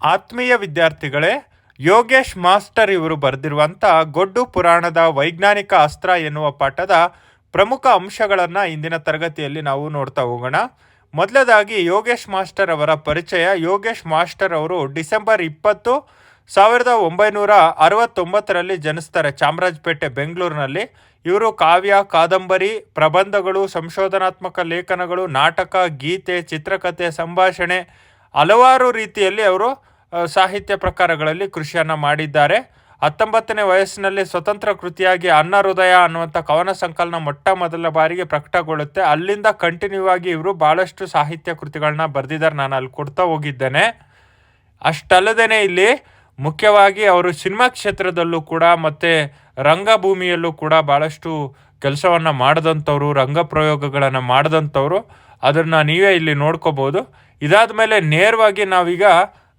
ಆತ್ಮೀಯ ವಿದ್ಯಾರ್ಥಿಗಳೇ, ಯೋಗೇಶ್ ಮಾಸ್ಟರ್ ಇವರು ಬರೆದಿರುವಂಥ ಗೊಡ್ಡು ಪುರಾಣದ ವೈಜ್ಞಾನಿಕ ಅಸ್ತ್ರ ಎನ್ನುವ ಪಾಠದ ಪ್ರಮುಖ ಅಂಶಗಳನ್ನು ಇಂದಿನ ತರಗತಿಯಲ್ಲಿ ನಾವು ನೋಡ್ತಾ ಹೋಗೋಣ. ಮೊದಲದಾಗಿ ಯೋಗೇಶ್ ಮಾಸ್ಟರ್ ಅವರ ಪರಿಚಯ. ಯೋಗೇಶ್ ಮಾಸ್ಟರ್ ಅವರು ಡಿಸೆಂಬರ್ 20, 1969ರಲ್ಲಿ ಜನಿಸ್ತಾರೆ, ಚಾಮರಾಜಪೇಟೆ, ಬೆಂಗಳೂರಿನಲ್ಲಿ. ಇವರು ಕಾವ್ಯ, ಕಾದಂಬರಿ, ಪ್ರಬಂಧಗಳು, ಸಂಶೋಧನಾತ್ಮಕ ಲೇಖನಗಳು, ನಾಟಕ, ಗೀತೆ, ಚಿತ್ರಕಥೆ, ಸಂಭಾಷಣೆ, ಹಲವಾರು ರೀತಿಯಲ್ಲಿ ಅವರು ಸಾಹಿತ್ಯ ಪ್ರಕಾರಗಳಲ್ಲಿ ಕೃಷಿಯನ್ನು ಮಾಡಿದ್ದಾರೆ. 19ನೇ ವಯಸ್ಸಿನಲ್ಲಿ ಸ್ವತಂತ್ರ ಕೃತಿಯಾಗಿ ಅನ್ನ ಹೃದಯ ಅನ್ನುವಂಥ ಕವನ ಸಂಕಲನ ಮೊಟ್ಟ ಮೊದಲ ಬಾರಿಗೆ ಪ್ರಕಟಗೊಳ್ಳುತ್ತೆ. ಅಲ್ಲಿಂದ ಕಂಟಿನ್ಯೂ ಆಗಿ ಇವರು ಭಾಳಷ್ಟು ಸಾಹಿತ್ಯ ಕೃತಿಗಳನ್ನ ಬರೆದಿದ್ದಾರೆ. ನಾನು ಅಲ್ಲಿ ಕೊಡ್ತಾ ಹೋಗಿದ್ದೇನೆ. ಅಷ್ಟಲ್ಲದೇ ಇಲ್ಲಿ ಮುಖ್ಯವಾಗಿ ಅವರು ಸಿನಿಮಾ ಕ್ಷೇತ್ರದಲ್ಲೂ ಕೂಡ ಮತ್ತು ರಂಗಭೂಮಿಯಲ್ಲೂ ಕೂಡ ಭಾಳಷ್ಟು ಕೆಲಸವನ್ನು ಮಾಡಿದಂಥವ್ರು, ರಂಗ ಪ್ರಯೋಗಗಳನ್ನು ಮಾಡಿದಂಥವ್ರು. ಅದನ್ನು ನೀವೇ ಇಲ್ಲಿ ನೋಡ್ಕೋಬೋದು. ಇದಾದ ಮೇಲೆ ನೇರವಾಗಿ ನಾವೀಗ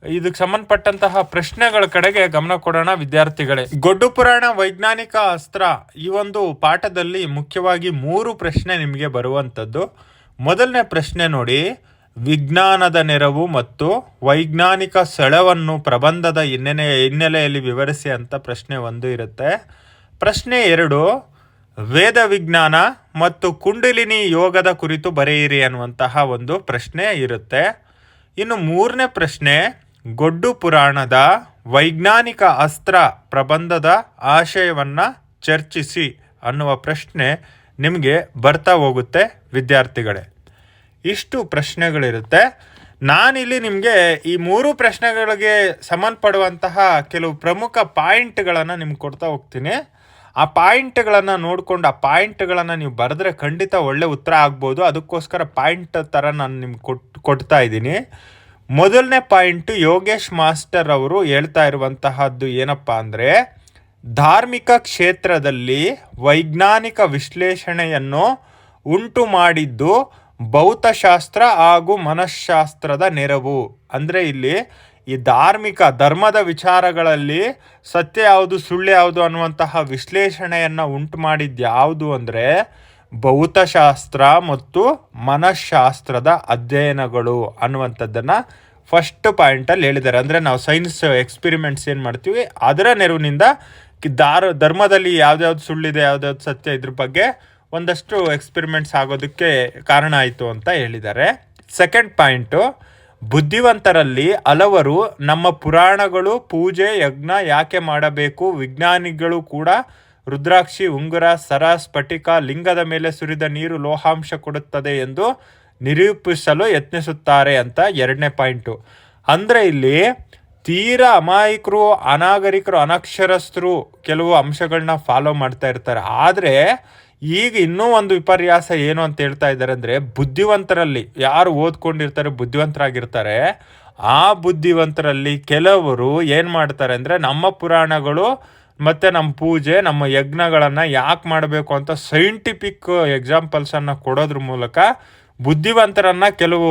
ಇದಕ್ಕೆ ಸಂಬಂಧಪಟ್ಟಂತಹ ಪ್ರಶ್ನೆಗಳ ಕಡೆಗೆ ಗಮನ ಕೊಡೋಣ ವಿದ್ಯಾರ್ಥಿಗಳೇ. ಗೊಡ್ಡು ಪುರಾಣ ವೈಜ್ಞಾನಿಕ ಅಸ್ತ್ರ ಈ ಒಂದು ಪಾಠದಲ್ಲಿ ಮುಖ್ಯವಾಗಿ 3 ಪ್ರಶ್ನೆ ನಿಮಗೆ ಬರುವಂಥದ್ದು. ಮೊದಲನೇ ಪ್ರಶ್ನೆ ನೋಡಿ, ವಿಜ್ಞಾನದ ನೆರವು ಮತ್ತು ವೈಜ್ಞಾನಿಕ ಸೆಳವನ್ನು ಪ್ರಬಂಧದ ಹಿನ್ನೆಲೆಯಲ್ಲಿ ವಿವರಿಸಿ ಅಂತ ಪ್ರಶ್ನೆ 1 ಇರುತ್ತೆ. ಪ್ರಶ್ನೆ 2, ವೇದ ವಿಜ್ಞಾನ ಮತ್ತು ಕುಂಡಲಿನಿ ಯೋಗದ ಕುರಿತು ಬರೆಯಿರಿ ಅನ್ನುವಂತಹ ಒಂದು ಪ್ರಶ್ನೆ ಇರುತ್ತೆ. ಇನ್ನು 3ನೇ ಪ್ರಶ್ನೆ, ಗೊಡ್ಡು ಪುರಾಣದ ವೈಜ್ಞಾನಿಕ ಅಸ್ತ್ರ ಪ್ರಬಂಧದ ಆಶಯವನ್ನು ಚರ್ಚಿಸಿ ಅನ್ನುವ ಪ್ರಶ್ನೆ ನಿಮಗೆ ಬರ್ತಾ ಹೋಗುತ್ತೆ ವಿದ್ಯಾರ್ಥಿಗಳೇ. ಇಷ್ಟು ಪ್ರಶ್ನೆಗಳಿರುತ್ತೆ. ನಾನಿಲ್ಲಿ ನಿಮಗೆ ಈ 3 ಪ್ರಶ್ನೆಗಳಿಗೆ ಸಂಬಂಧಪಡುವಂತಹ ಕೆಲವು ಪ್ರಮುಖ ಪಾಯಿಂಟ್ಗಳನ್ನು ನಿಮ್ಗೆ ಕೊಡ್ತಾ ಹೋಗ್ತೀನಿ. ಆ ಪಾಯಿಂಟ್ಗಳನ್ನು ನೋಡಿಕೊಂಡು ಆ ಪಾಯಿಂಟ್ಗಳನ್ನು ನೀವು ಬರೆದ್ರೆ ಖಂಡಿತ ಒಳ್ಳೆ ಉತ್ತರ ಆಗ್ಬೋದು. ಅದಕ್ಕೋಸ್ಕರ ಪಾಯಿಂಟ್ ಥರ ನಾನು ನಿಮ್ಗೆ ಕೊಡ್ತಾ ಇದ್ದೀನಿ. ಮೊದಲನೇ ಪಾಯಿಂಟು, ಯೋಗೇಶ್ ಮಾಸ್ಟರ್ ಅವರು ಹೇಳ್ತಾ ಇರುವಂತಹದ್ದು ಏನಪ್ಪ ಅಂದರೆ, ಧಾರ್ಮಿಕ ಕ್ಷೇತ್ರದಲ್ಲಿ ವೈಜ್ಞಾನಿಕ ವಿಶ್ಲೇಷಣೆಯನ್ನು ಉಂಟು ಮಾಡಿದ್ದು ಭೌತಶಾಸ್ತ್ರ ಹಾಗೂ ಮನಃಶಾಸ್ತ್ರದ ನೆರವು. ಅಂದರೆ ಇಲ್ಲಿ ಈ ಧರ್ಮದ ವಿಚಾರಗಳಲ್ಲಿ ಸತ್ಯ ಯಾವುದು ಸುಳ್ಳು ಯಾವುದು ಅನ್ನುವಂತಹ ವಿಶ್ಲೇಷಣೆಯನ್ನು ಉಂಟು ಮಾಡಿದ್ದು ಯಾವುದು ಅಂದರೆ ಭೌತಶಾಸ್ತ್ರ ಮತ್ತು ಮನಃಶಾಸ್ತ್ರದ ಅಧ್ಯಯನಗಳು ಅನ್ನುವಂಥದ್ದನ್ನು ಫಸ್ಟ್ ಪಾಯಿಂಟಲ್ಲಿ ಹೇಳಿದ್ದಾರೆ. ಅಂದರೆ ನಾವು ಸೈನ್ಸ್ ಎಕ್ಸ್ಪಿರಿಮೆಂಟ್ಸ್ ಏನು ಮಾಡ್ತೀವಿ ಅದರ ನೆರವಿನಿಂದ ಧರ್ಮದಲ್ಲಿ ಯಾವ್ದ್ಯಾವ್ದು ಸುಳ್ಳಿದೆ, ಯಾವ್ದ್ಯಾವ್ದು ಸತ್ಯ, ಇದ್ರ ಬಗ್ಗೆ ಒಂದಷ್ಟು ಎಕ್ಸ್ಪಿರಿಮೆಂಟ್ಸ್ ಆಗೋದಕ್ಕೆ ಕಾರಣ ಆಯಿತು ಅಂತ ಹೇಳಿದ್ದಾರೆ. ಸೆಕೆಂಡ್ ಪಾಯಿಂಟು, ಬುದ್ಧಿವಂತರಲ್ಲಿ ಹಲವರು ನಮ್ಮ ಪುರಾಣಗಳು ಪೂಜೆ ಯಜ್ಞ ಯಾಕೆ ಮಾಡಬೇಕು, ವಿಜ್ಞಾನಿಗಳು ಕೂಡ ರುದ್ರಾಕ್ಷಿ, ಉಂಗುರ, ಸರ, ಸ್ಫಟಿಕ, ಲಿಂಗದ ಮೇಲೆ ಸುರಿದ ನೀರು ಲೋಹಾಂಶ ಕೊಡುತ್ತದೆ ಎಂದು ನಿರೂಪಿಸಲು ಯತ್ನಿಸುತ್ತಾರೆ ಅಂತ 2ನೇ ಪಾಯಿಂಟು. ಅಂದರೆ ಇಲ್ಲಿ ತೀರಾ ಅಮಾಯಕರು, ಅನಾಗರಿಕರು, ಅನಕ್ಷರಸ್ಥರು ಕೆಲವು ಅಂಶಗಳನ್ನ ಫಾಲೋ ಮಾಡ್ತಾ ಇರ್ತಾರೆ. ಆದರೆ ಈಗ ಇನ್ನೂ ಒಂದು ವಿಪರ್ಯಾಸ ಏನು ಅಂತ ಹೇಳ್ತಾ ಇದ್ದಾರೆ ಅಂದರೆ, ಬುದ್ಧಿವಂತರಲ್ಲಿ ಯಾರು ಓದ್ಕೊಂಡಿರ್ತಾರೆ, ಬುದ್ಧಿವಂತರಾಗಿರ್ತಾರೆ, ಆ ಬುದ್ಧಿವಂತರಲ್ಲಿ ಕೆಲವರು ಏನು ಮಾಡ್ತಾರೆ ಅಂದರೆ ನಮ್ಮ ಪುರಾಣಗಳು ಮತ್ತು ನಮ್ಮ ಪೂಜೆ, ನಮ್ಮ ಯಜ್ಞಗಳನ್ನು ಯಾಕೆ ಮಾಡಬೇಕು ಅಂತ ಸೈಂಟಿಫಿಕ್ ಎಕ್ಸಾಂಪಲ್ಸನ್ನು ಕೊಡೋದ್ರ ಮೂಲಕ ಬುದ್ಧಿವಂತರನ್ನು ಕೆಲವು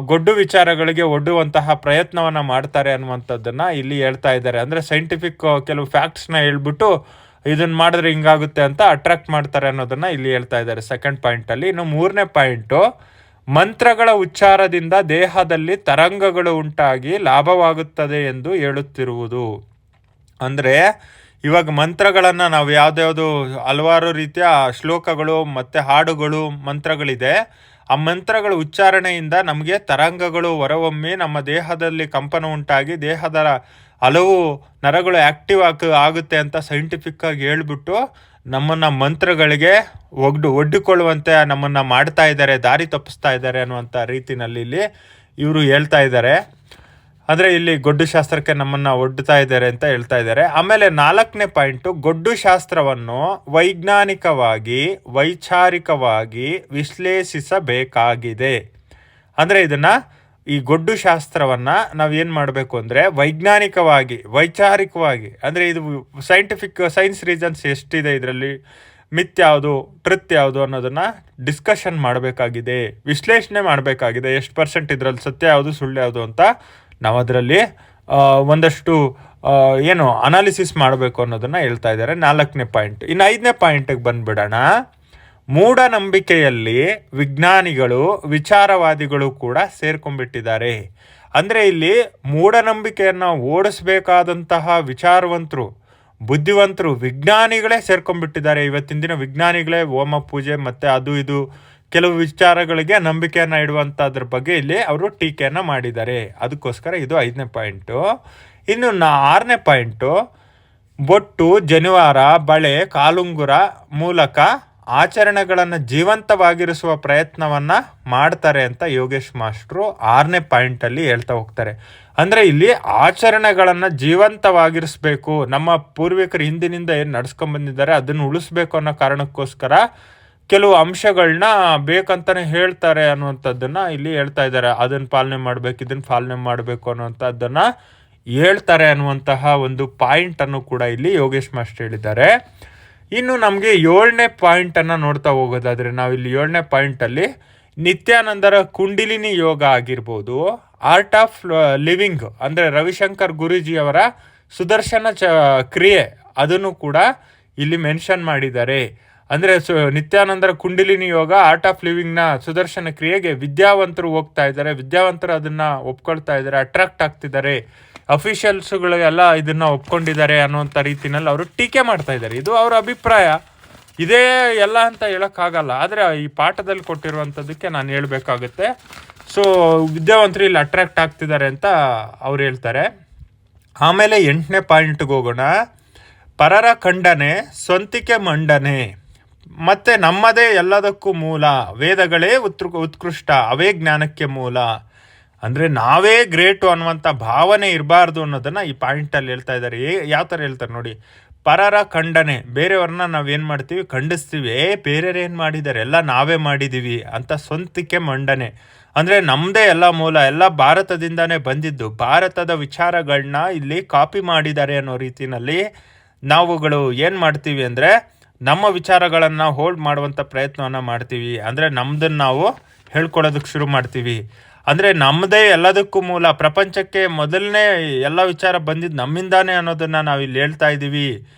ಗೊಡ್ಡು ವಿಚಾರಗಳಿಗೆ ಒಡ್ಡುವಂತಹ ಪ್ರಯತ್ನವನ್ನು ಮಾಡ್ತಾರೆ ಅನ್ನುವಂಥದ್ದನ್ನು ಇಲ್ಲಿ ಹೇಳ್ತಾ ಇದ್ದಾರೆ. ಅಂದರೆ ಸೈಂಟಿಫಿಕ್ ಕೆಲವು ಫ್ಯಾಕ್ಟ್ಸ್ನ ಹೇಳ್ಬಿಟ್ಟು ಇದನ್ನು ಮಾಡಿದ್ರೆ ಹಿಂಗಾಗುತ್ತೆ ಅಂತ ಅಟ್ರಾಕ್ಟ್ ಮಾಡ್ತಾರೆ ಅನ್ನೋದನ್ನು ಇಲ್ಲಿ ಹೇಳ್ತಾ ಇದ್ದಾರೆ ಸೆಕೆಂಡ್ ಪಾಯಿಂಟಲ್ಲಿ. ಇನ್ನು 3ನೇ ಪಾಯಿಂಟು, ಮಂತ್ರಗಳ ಉಚ್ಚಾರದಿಂದ ದೇಹದಲ್ಲಿ ತರಂಗಗಳು ಉಂಟಾಗಿ ಲಾಭವಾಗುತ್ತದೆ ಎಂದು ಹೇಳುತ್ತಿರುವುದು. ಅಂದರೆ ಇವಾಗ ಮಂತ್ರಗಳನ್ನು ನಾವು ಯಾವುದ್ಯಾವುದು ಹಲವಾರು ರೀತಿಯ ಶ್ಲೋಕಗಳು ಮತ್ತು ಹಾಡುಗಳು, ಮಂತ್ರಗಳಿದೆ. ಆ ಮಂತ್ರಗಳ ಉಚ್ಚಾರಣೆಯಿಂದ ನಮಗೆ ತರಂಗಗಳು ಹೊರಹೊಮ್ಮಿ ನಮ್ಮ ದೇಹದಲ್ಲಿ ಕಂಪನ ಉಂಟಾಗಿ ದೇಹದ ಹಲವು ನರಗಳು ಆ್ಯಕ್ಟಿವ್ ಆಗುತ್ತೆ ಅಂತ ಸೈಂಟಿಫಿಕ್ಕಾಗಿ ಹೇಳ್ಬಿಟ್ಟು ನಮ್ಮನ್ನು ಮಂತ್ರಗಳಿಗೆ ಒಡ್ಡಿಕೊಳ್ಳುವಂತೆ ನಮ್ಮನ್ನು ಮಾಡ್ತಾ ಇದ್ದಾರೆ, ದಾರಿ ತಪ್ಪಿಸ್ತಾ ಇದ್ದಾರೆ ಅನ್ನುವಂಥ ರೀತಿಯಲ್ಲಿ ಇಲ್ಲಿ ಇವರು ಹೇಳ್ತಾ ಇದ್ದಾರೆ. ಅಂದರೆ ಇಲ್ಲಿ ಗೊಡ್ಡು ಶಾಸ್ತ್ರಕ್ಕೆ ನಮ್ಮನ್ನು ಒಡ್ಡುತ್ತಾ ಇದ್ದಾರೆ ಅಂತ ಹೇಳ್ತಾ ಇದ್ದಾರೆ. ಆಮೇಲೆ 4ನೇ ಪಾಯಿಂಟು, ಗೊಡ್ಡು ಶಾಸ್ತ್ರವನ್ನು ವೈಜ್ಞಾನಿಕವಾಗಿ ವೈಚಾರಿಕವಾಗಿ ವಿಶ್ಲೇಷಿಸಬೇಕಾಗಿದೆ. ಅಂದರೆ ಇದನ್ನು ಈ ಗೊಡ್ಡು ಶಾಸ್ತ್ರವನ್ನು ನಾವೇನು ಮಾಡಬೇಕು ಅಂದರೆ ವೈಜ್ಞಾನಿಕವಾಗಿ ವೈಚಾರಿಕವಾಗಿ, ಅಂದರೆ ಇದು ಸೈನ್ಸ್ ರೀಸನ್ಸ್ ಎಷ್ಟಿದೆ, ಇದರಲ್ಲಿ ಮಿತ್ ಯಾವುದು ಟ್ರುತ್ ಯಾವುದು ಅನ್ನೋದನ್ನು ಡಿಸ್ಕಷನ್ ಮಾಡಬೇಕಾಗಿದೆ, ವಿಶ್ಲೇಷಣೆ ಮಾಡಬೇಕಾಗಿದೆ. ಎಷ್ಟು ಪರ್ಸೆಂಟ್ ಇದರಲ್ಲಿ ಸತ್ಯ ಯಾವುದು ಸುಳ್ಳು ಯಾವುದು ಅಂತ ನಾವು ಅದರಲ್ಲಿ ಒಂದಷ್ಟು ಅನಾಲಿಸಿಸ್ ಮಾಡಬೇಕು ಅನ್ನೋದನ್ನು ಹೇಳ್ತಾ ಇದ್ದಾರೆ 4ನೇ ಪಾಯಿಂಟ್. ಇನ್ನು 5ನೇ ಪಾಯಿಂಟಿಗೆ ಬಂದುಬಿಡೋಣ. ಮೂಢನಂಬಿಕೆಯಲ್ಲಿ ವಿಜ್ಞಾನಿಗಳು ವಿಚಾರವಾದಿಗಳು ಕೂಡ ಸೇರ್ಕೊಂಡ್ಬಿಟ್ಟಿದ್ದಾರೆ. ಅಂದರೆ ಇಲ್ಲಿ ಮೂಢನಂಬಿಕೆಯನ್ನು ಓಡಿಸ್ಬೇಕಾದಂತಹ ವಿಚಾರವಂತರು, ಬುದ್ಧಿವಂತರು, ವಿಜ್ಞಾನಿಗಳೇ ಸೇರ್ಕೊಂಡ್ಬಿಟ್ಟಿದ್ದಾರೆ. ಇವತ್ತಿನ ದಿನ ವಿಜ್ಞಾನಿಗಳೇ ಹೋಮ ಪೂಜೆ ಮತ್ತು ಅದು ಇದು ಕೆಲವು ವಿಚಾರಗಳಿಗೆ ನಂಬಿಕೆಯನ್ನು ಇಡುವಂಥದ್ರ ಬಗ್ಗೆ ಇಲ್ಲಿ ಅವರು ಟೀಕೆಯನ್ನು ಮಾಡಿದ್ದಾರೆ. ಅದಕ್ಕೋಸ್ಕರ ಇದು 5ನೇ ಪಾಯಿಂಟು. ಇನ್ನು 6ನೇ ಪಾಯಿಂಟು, ಬೊಟ್ಟು, ಜನಿವಾರ, ಬಳೆ, ಕಾಲುಂಗುರ ಮೂಲಕ ಆಚರಣೆಗಳನ್ನು ಜೀವಂತವಾಗಿರಿಸುವ ಪ್ರಯತ್ನವನ್ನು ಮಾಡ್ತಾರೆ ಅಂತ ಯೋಗೇಶ್ ಮಾಸ್ಟ್ರು 6ನೇ ಪಾಯಿಂಟಲ್ಲಿ ಹೇಳ್ತಾ ಹೋಗ್ತಾರೆ. ಅಂದರೆ ಇಲ್ಲಿ ಆಚರಣೆಗಳನ್ನು ಜೀವಂತವಾಗಿರಿಸ್ಬೇಕು, ನಮ್ಮ ಪೂರ್ವಿಕರು ಹಿಂದಿನಿಂದ ಏನು ನಡ್ಸ್ಕೊಂಡ್ಬಂದಿದ್ದಾರೆ ಅದನ್ನು ಉಳಿಸ್ಬೇಕು ಅನ್ನೋ ಕಾರಣಕ್ಕೋಸ್ಕರ ಕೆಲವು ಅಂಶಗಳನ್ನ ಬೇಕಂತಲೇ ಹೇಳ್ತಾರೆ ಅನ್ನುವಂಥದ್ದನ್ನು ಇಲ್ಲಿ ಹೇಳ್ತಾ ಇದ್ದಾರೆ. ಅದನ್ನು ಪಾಲನೆ ಮಾಡಬೇಕು, ಇದನ್ನು ಪಾಲನೆ ಮಾಡಬೇಕು ಅನ್ನುವಂಥದ್ದನ್ನು ಹೇಳ್ತಾರೆ ಅನ್ನುವಂತಹ ಒಂದು ಪಾಯಿಂಟನ್ನು ಕೂಡ ಇಲ್ಲಿ ಯೋಗೇಶ್ ಮಾಸ್ಟರ್ ಹೇಳಿದ್ದಾರೆ. ಇನ್ನು ನಮಗೆ 7ನೇ ಪಾಯಿಂಟನ್ನು ನೋಡ್ತಾ ಹೋಗೋದಾದರೆ ನಾವಿಲ್ಲಿ 7ನೇ ಪಾಯಿಂಟಲ್ಲಿ ನಿತ್ಯಾನಂದರ ಕುಂಡಲಿನಿ ಯೋಗ ಆಗಿರ್ಬೋದು, ಆರ್ಟ್ ಆಫ್ ಲಿವಿಂಗ್ ಅಂದರೆ ರವಿಶಂಕರ್ ಗುರೂಜಿಯವರ ಸುದರ್ಶನ ಕ್ರಿಯೆ ಅದನ್ನು ಕೂಡ ಇಲ್ಲಿ ಮೆನ್ಷನ್ ಮಾಡಿದ್ದಾರೆ. ಅಂದರೆ ನಿತ್ಯಾನಂದರ ಕುಂಡಲಿನಿ ಯೋಗ, ಆರ್ಟ್ ಆಫ್ ಲಿವಿಂಗ್ನ ಸುದರ್ಶನ ಕ್ರಿಯೆಗೆ ವಿದ್ಯಾವಂತರು ಹೋಗ್ತಾ ಇದ್ದಾರೆ, ವಿದ್ಯಾವಂತರು ಅದನ್ನು ಒಪ್ಕೊಳ್ತಾ ಇದ್ದಾರೆ, ಅಟ್ರಾಕ್ಟ್ ಆಗ್ತಿದ್ದಾರೆ, ಅಫಿಷಿಯಲ್ಸ್ಗಳೆಲ್ಲ ಇದನ್ನು ಒಪ್ಕೊಂಡಿದ್ದಾರೆ ಅನ್ನುವಂಥ ರೀತಿಯಲ್ಲಿ ಅವರು ಟೀಕೆ ಮಾಡ್ತಾ ಇದ್ದಾರೆ. ಇದು ಅವರ ಅಭಿಪ್ರಾಯ, ಇದೇ ಎಲ್ಲ ಅಂತ ಹೇಳೋಕ್ಕಾಗಲ್ಲ. ಆದರೆ ಈ ಪಾಠದಲ್ಲಿ ಕೊಟ್ಟಿರುವಂಥದ್ದಕ್ಕೆ ನಾನು ಹೇಳಬೇಕಾಗುತ್ತೆ. ಸೊ ವಿದ್ಯಾವಂತರು ಇಲ್ಲಿ ಅಟ್ರಾಕ್ಟ್ ಆಗ್ತಿದ್ದಾರೆ ಅಂತ ಅವ್ರು ಹೇಳ್ತಾರೆ. ಆಮೇಲೆ 8ನೇ ಪಾಯಿಂಟ್ಗೆ ಹೋಗೋಣ. ಪರರ ಖಂಡನೆ, ಸ್ವಂತಿಕೆ ಮಂಡನೆ, ಮತ್ತು ನಮ್ಮದೇ ಎಲ್ಲದಕ್ಕೂ ಮೂಲ, ವೇದಗಳೇ ಉತ್ಕೃಷ್ಟ, ಅವೇ ಜ್ಞಾನಕ್ಕೆ ಮೂಲ. ಅಂದರೆ ನಾವೇ ಗ್ರೇಟು ಅನ್ನುವಂಥ ಭಾವನೆ ಇರಬಾರ್ದು ಅನ್ನೋದನ್ನು ಈ ಪಾಯಿಂಟಲ್ಲಿ ಹೇಳ್ತಾ ಇದ್ದಾರೆ. ಯಾವ ಥರ ಹೇಳ್ತಾರೆ ನೋಡಿ, ಪರರ ಖಂಡನೆ, ಬೇರೆಯವ್ರನ್ನ ನಾವೇನು ಮಾಡ್ತೀವಿ, ಖಂಡಿಸ್ತೀವಿ, ಬೇರೆಯವ್ರು ಏನು ಮಾಡಿದ್ದಾರೆ, ಎಲ್ಲ ನಾವೇ ಮಾಡಿದ್ದೀವಿ ಅಂತ. ಸ್ವಂತಿಕೆ ಮಂಡನೆ ಅಂದರೆ ನಮ್ಮದೇ ಎಲ್ಲ ಮೂಲ, ಎಲ್ಲ ಭಾರತದಿಂದನೇ ಬಂದಿದ್ದು, ಭಾರತದ ವಿಚಾರಗಳನ್ನ ಇಲ್ಲಿ ಕಾಪಿ ಮಾಡಿದ್ದಾರೆ ಅನ್ನೋ ರೀತಿಯಲ್ಲಿ ನಾವುಗಳು ಏನು ಮಾಡ್ತೀವಿ ಅಂದರೆ ನಮ್ಮ ವಿಚಾರಗಳನ್ನು ಹೋಲ್ಡ್ ಮಾಡುವಂಥ ಪ್ರಯತ್ನವನ್ನು ಮಾಡ್ತೀವಿ. ಅಂದರೆ ನಮ್ಮದನ್ನು ನಾವು ಹೇಳ್ಕೊಡೋದಕ್ಕೆ ಶುರು ಮಾಡ್ತೀವಿ. ಅಂದರೆ ನಮ್ಮದೇ ಎಲ್ಲದಕ್ಕೂ ಮೂಲ, ಪ್ರಪಂಚಕ್ಕೆ ಮೊದಲನೇ ಎಲ್ಲ ವಿಚಾರ ಬಂದಿದ್ದು ನಮ್ಮಿಂದಾನೇ ಅನ್ನೋದನ್ನು ನಾವು ಇಲ್ಲಿ ಹೇಳ್ತಾ ಇದ್ದೀವಿ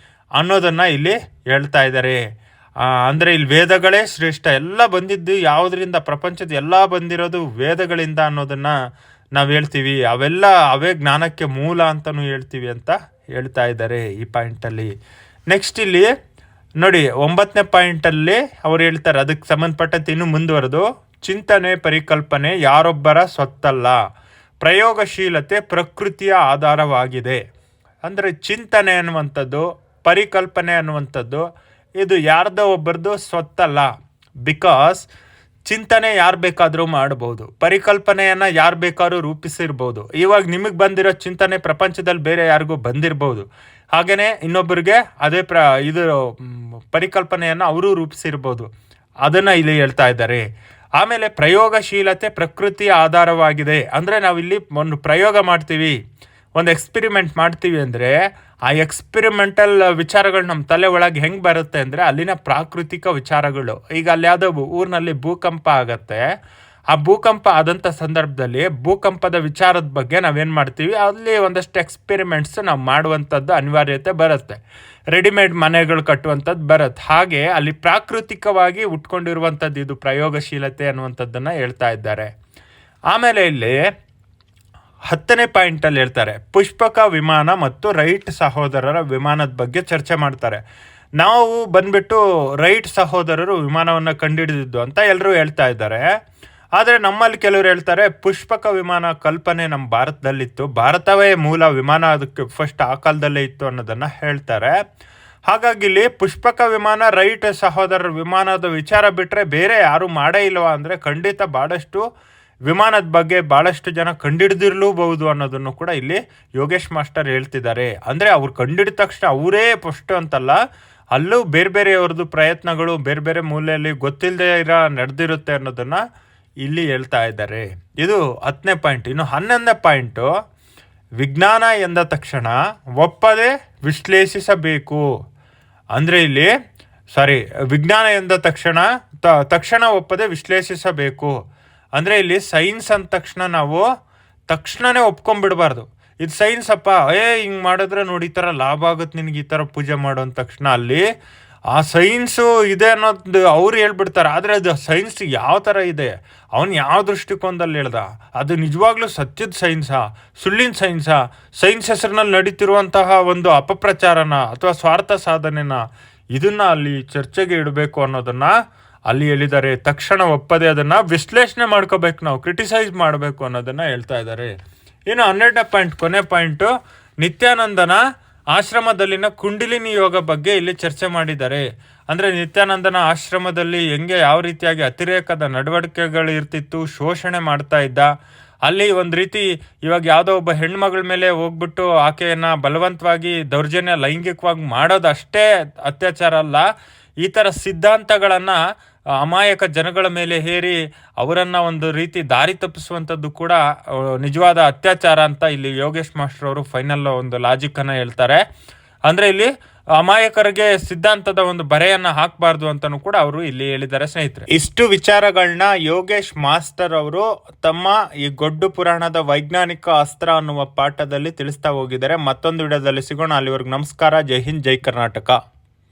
ಅನ್ನೋದನ್ನು ಇಲ್ಲಿ ಹೇಳ್ತಾ ಇದ್ದಾರೆ. ಅಂದರೆ ಇಲ್ಲಿ ವೇದಗಳೇ ಶ್ರೇಷ್ಠ, ಎಲ್ಲ ಬಂದಿದ್ದು ಯಾವುದರಿಂದ, ಪ್ರಪಂಚದ ಎಲ್ಲ ಬಂದಿರೋದು ವೇದಗಳಿಂದ ಅನ್ನೋದನ್ನು ನಾವು ಹೇಳ್ತೀವಿ. ಅವೆಲ್ಲ ಅವೇ ಜ್ಞಾನಕ್ಕೆ ಮೂಲ ಅಂತಲೂ ಹೇಳ್ತೀವಿ ಅಂತ ಹೇಳ್ತಾ ಇದ್ದಾರೆ ಈ ಪಾಯಿಂಟಲ್ಲಿ. ನೆಕ್ಸ್ಟ್ ಇಲ್ಲಿ ನೋಡಿ 9ನೇ ಪಾಯಿಂಟಲ್ಲಿ ಅವ್ರು ಹೇಳ್ತಾರೆ, ಅದಕ್ಕೆ ಸಂಬಂಧಪಟ್ಟಂತೆ ಇನ್ನೂ ಮುಂದುವರೆದು, ಚಿಂತನೆ ಪರಿಕಲ್ಪನೆ ಯಾರೊಬ್ಬರ ಸ್ವತ್ತಲ್ಲ, ಪ್ರಯೋಗಶೀಲತೆ ಪ್ರಕೃತಿಯ ಆಧಾರವಾಗಿದೆ. ಅಂದರೆ ಚಿಂತನೆ ಅನ್ನುವಂಥದ್ದು, ಪರಿಕಲ್ಪನೆ ಅನ್ನುವಂಥದ್ದು ಇದು ಯಾರ್ದೋ ಒಬ್ಬರದು ಸ್ವತ್ತಲ್ಲ. ಬಿಕಾಸ್ ಚಿಂತನೆ ಯಾರು ಬೇಕಾದರೂ ಮಾಡ್ಬೋದು, ಪರಿಕಲ್ಪನೆಯನ್ನು ಯಾರು ಬೇಕಾದ್ರೂ ರೂಪಿಸಿರ್ಬೋದು. ಇವಾಗ ನಿಮಗೆ ಬಂದಿರೋ ಚಿಂತನೆ ಪ್ರಪಂಚದಲ್ಲಿ ಬೇರೆ ಯಾರಿಗೂ ಬಂದಿರ್ಬೋದು, ಹಾಗೆಯೇ ಇನ್ನೊಬ್ಬರಿಗೆ ಅದೇ ಇದು ಪರಿಕಲ್ಪನೆಯನ್ನು ಅವರು ರೂಪಿಸಿರ್ಬೋದು. ಅದನ್ನು ಇಲ್ಲಿ ಹೇಳ್ತಾ ಇದ್ದಾರೆ. ಆಮೇಲೆ ಪ್ರಯೋಗಶೀಲತೆ ಪ್ರಕೃತಿಯ ಆಧಾರವಾಗಿದೆ. ಅಂದರೆ ನಾವಿಲ್ಲಿ ಒಂದು ಪ್ರಯೋಗ ಮಾಡ್ತೀವಿ, ಒಂದು ಎಕ್ಸ್ಪಿರಿಮೆಂಟ್ ಮಾಡ್ತೀವಿ ಅಂದರೆ ಆ ಎಕ್ಸ್ಪಿರಿಮೆಂಟಲ್ ವಿಚಾರಗಳು ನಮ್ಮ ತಲೆ ಒಳಗೆ ಹೆಂಗೆ ಬರುತ್ತೆ ಅಂದರೆ ಅಲ್ಲಿನ ಪ್ರಾಕೃತಿಕ ವಿಚಾರಗಳು. ಈಗ ಅಲ್ಲಿ ಯಾವುದೋ ಊರಿನಲ್ಲಿ ಭೂಕಂಪ ಆಗತ್ತೆ, ಆ ಭೂಕಂಪ ಆದಂಥ ಸಂದರ್ಭದಲ್ಲಿ ಭೂಕಂಪದ ವಿಚಾರದ ಬಗ್ಗೆ ನಾವೇನು ಮಾಡ್ತೀವಿ, ಅಲ್ಲಿ ಒಂದಷ್ಟು ಎಕ್ಸ್ಪೆರಿಮೆಂಟ್ಸ್ ನಾವು ಮಾಡುವಂಥದ್ದು ಅನಿವಾರ್ಯತೆ ಬರುತ್ತೆ, ರೆಡಿಮೇಡ್ ಮನೆಗಳು ಕಟ್ಟುವಂಥದ್ದು ಬರುತ್ತೆ. ಹಾಗೆ ಅಲ್ಲಿ ಪ್ರಾಕೃತಿಕವಾಗಿ ಉಟ್ಕೊಂಡಿರುವಂಥದ್ದು ಇದು ಪ್ರಯೋಗಶೀಲತೆ ಅನ್ನುವಂಥದ್ದನ್ನು ಹೇಳ್ತಾ ಇದ್ದಾರೆ. ಆಮೇಲೆ ಇಲ್ಲಿ 10ನೇ ಪಾಯಿಂಟಲ್ಲಿ ಹೇಳ್ತಾರೆ, ಪುಷ್ಪಕ ವಿಮಾನ ಮತ್ತು ರೈಟ್ ಸಹೋದರರ ವಿಮಾನದ ಬಗ್ಗೆ ಚರ್ಚೆ ಮಾಡ್ತಾರೆ. ನಾವು ಬಂದ್ಬಿಟ್ಟು ರೈಟ್ ಸಹೋದರರು ವಿಮಾನವನ್ನು ಕಂಡುಹಿಡಿದಿದ್ದು ಅಂತ ಎಲ್ಲರೂ ಹೇಳ್ತಾ ಇದ್ದಾರೆ. ಆದರೆ ನಮ್ಮಲ್ಲಿ ಕೆಲವರು ಹೇಳ್ತಾರೆ ಪುಷ್ಪಕ ವಿಮಾನ ಕಲ್ಪನೆ ನಮ್ಮ ಭಾರತದಲ್ಲಿತ್ತು, ಭಾರತವೇ ಮೂಲ ವಿಮಾನ, ಅದಕ್ಕೆ ಫಸ್ಟ್ ಆ ಕಾಲದಲ್ಲೇ ಇತ್ತು ಅನ್ನೋದನ್ನು ಹೇಳ್ತಾರೆ. ಹಾಗಾಗಿ ಇಲ್ಲಿ ಪುಷ್ಪಕ ವಿಮಾನ, ರೈಟ್ ಸಹೋದರರ ವಿಮಾನದ ವಿಚಾರ ಬಿಟ್ಟರೆ ಬೇರೆ ಯಾರೂ ಮಾಡೇ ಇಲ್ವಾ ಅಂದರೆ ಖಂಡಿತ ಭಾಳಷ್ಟು ವಿಮಾನದ ಬಗ್ಗೆ ಭಾಳಷ್ಟು ಜನ ಕಂಡಿಡ್ದಿರ್ಲೂಬಹುದು ಅನ್ನೋದನ್ನು ಕೂಡ ಇಲ್ಲಿ ಯೋಗೇಶ್ ಮಾಸ್ಟರ್ ಹೇಳ್ತಿದ್ದಾರೆ. ಅಂದರೆ ಅವ್ರು ಕಂಡಿಡಿದ ತಕ್ಷಣ ಅವರೇ ಫಸ್ಟ್ ಅಂತಲ್ಲ, ಅಲ್ಲೂ ಬೇರೆ ಬೇರೆಯವ್ರದ್ದು ಪ್ರಯತ್ನಗಳು ಬೇರೆ ಬೇರೆ ಮೂಲೆಯಲ್ಲಿ ಗೊತ್ತಿಲ್ಲದೆ ಇರೋ ನಡೆದಿರುತ್ತೆ ಅನ್ನೋದನ್ನು ಇಲ್ಲಿ ಹೇಳ್ತಾ ಇದ್ದಾರೆ. ಇದು 10ನೇ ಪಾಯಿಂಟ್. ಇನ್ನು 11ನೇ ಪಾಯಿಂಟು, ವಿಜ್ಞಾನ ಎಂದ ತಕ್ಷಣ ಒಪ್ಪದೆ ವಿಶ್ಲೇಷಿಸಬೇಕು. ಅಂದರೆ ಇಲ್ಲಿ ವಿಜ್ಞಾನ ಎಂದ ತಕ್ಷಣ ಒಪ್ಪದೆ ವಿಶ್ಲೇಷಿಸಬೇಕು. ಅಂದರೆ ಇಲ್ಲಿ ಸೈನ್ಸ್ ಅಂದ ತಕ್ಷಣ ನಾವು ತಕ್ಷಣವೇ ಒಪ್ಕೊಂಡ್ಬಿಡ್ಬಾರ್ದು. ಇದು ಸೈನ್ಸ್ ಅಪ್ಪ, ಹಿಂಗೆ ಮಾಡಿದ್ರೆ ನೋಡಿ ಈ ಥರ ಲಾಭ ಆಗುತ್ತೆ ನಿನಗೆ, ಈ ಥರ ಪೂಜೆ ಮಾಡೋ ಅಂದ ತಕ್ಷಣ ಅಲ್ಲಿ ಆ ಸೈನ್ಸು ಇದೆ ಅನ್ನೋದು ಅವ್ರು ಹೇಳ್ಬಿಡ್ತಾರೆ. ಆದರೆ ಅದು ಸೈನ್ಸ್ ಯಾವ ಥರ ಇದೆ, ಅವನು ಯಾವ ದೃಷ್ಟಿಕೋನದಲ್ಲಿ ಹೇಳ್ದ, ಅದು ನಿಜವಾಗ್ಲೂ ಸತ್ಯದ ಸೈನ್ಸಾ, ಸುಳ್ಳಿನ ಸೈನ್ಸಾ, ಸೈನ್ಸ್ ಹೆಸರಿನಲ್ಲಿ ನಡೀತಿರುವಂತಹ ಒಂದು ಅಪಪ್ರಚಾರನ ಅಥವಾ ಸ್ವಾರ್ಥ ಸಾಧನೆನ, ಇದನ್ನು ಅಲ್ಲಿ ಚರ್ಚೆಗೆ ಇಡಬೇಕು ಅನ್ನೋದನ್ನು ಅಲ್ಲಿ ಹೇಳಿದ್ದಾರೆ. ತಕ್ಷಣ ಒಪ್ಪದೆ ಅದನ್ನು ವಿಶ್ಲೇಷಣೆ ಮಾಡ್ಕೋಬೇಕು, ನಾವು ಕ್ರಿಟಿಸೈಸ್ ಮಾಡಬೇಕು ಅನ್ನೋದನ್ನು ಹೇಳ್ತಾ ಇದ್ದಾರೆ. ಇನ್ನು 12ನೇ ಪಾಯಿಂಟ್, ಕೊನೆ ಪಾಯಿಂಟು, ನಿತ್ಯಾನಂದನ ಆಶ್ರಮದಲ್ಲಿನ ಕುಂಡಲಿನಿ ಯೋಗ ಬಗ್ಗೆ ಇಲ್ಲಿ ಚರ್ಚೆ ಮಾಡಿದ್ದಾರೆ. ಅಂದರೆ ನಿತ್ಯಾನಂದನ ಆಶ್ರಮದಲ್ಲಿ ಹೆಂಗೆ ಯಾವ ರೀತಿಯಾಗಿ ಅತಿರೇಕದ ನಡವಳಿಕೆಗಳು ಇರ್ತಿತ್ತು, ಶೋಷಣೆ ಮಾಡ್ತಾ ಇದ್ದ. ಅಲ್ಲಿ ಒಂದು ರೀತಿ ಇವಾಗ ಯಾವುದೋ ಒಬ್ಬ ಹೆಣ್ಮಗಳ ಮೇಲೆ ಹೋಗ್ಬಿಟ್ಟು ಆಕೆಯನ್ನು ಬಲವಂತವಾಗಿ ದೌರ್ಜನ್ಯ ಲೈಂಗಿಕವಾಗಿ ಮಾಡೋದು ಅಷ್ಟೇ ಅತ್ಯಾಚಾರ ಅಲ್ಲ, ಈ ಥರ ಸಿದ್ಧಾಂತಗಳನ್ನು ಅಮಾಯಕ ಜನಗಳ ಮೇಲೆ ಹೇರಿ ಅವರನ್ನು ಒಂದು ರೀತಿ ದಾರಿ ತಪ್ಪಿಸುವಂಥದ್ದು ಕೂಡ ನಿಜವಾದ ಅತ್ಯಾಚಾರ ಅಂತ ಇಲ್ಲಿ ಯೋಗೇಶ್ ಮಾಸ್ಟರ್ ಅವರು ಫೈನಲ್ ಒಂದು ಲಾಜಿಕ್ಕನ್ನು ಹೇಳ್ತಾರೆ. ಅಂದರೆ ಇಲ್ಲಿ ಅಮಾಯಕರಿಗೆ ಸಿದ್ಧಾಂತದ ಒಂದು ಬರೆಯನ್ನು ಹಾಕಬಾರ್ದು ಅಂತಲೂ ಕೂಡ ಅವರು ಇಲ್ಲಿ ಹೇಳಿದ್ದಾರೆ. ಸ್ನೇಹಿತರೆ, ಇಷ್ಟು ವಿಚಾರಗಳನ್ನ ಯೋಗೇಶ್ ಮಾಸ್ಟರ್ ಅವರು ತಮ್ಮ ಈ ಗೊಡ್ಡು ಪುರಾಣದ ವೈಜ್ಞಾನಿಕ ಅಸ್ತ್ರ ಅನ್ನುವ ಪಾಠದಲ್ಲಿ ತಿಳಿಸ್ತಾ ಹೋಗಿದ್ದಾರೆ. ಮತ್ತೊಂದು ವಿಡಿಯೋದಲ್ಲಿ ಸಿಗೋಣ. ಅಲ್ಲಿವರೆಗೂ ನಮಸ್ಕಾರ. ಜೈ ಹಿಂದ್, ಜೈ ಕರ್ನಾಟಕ.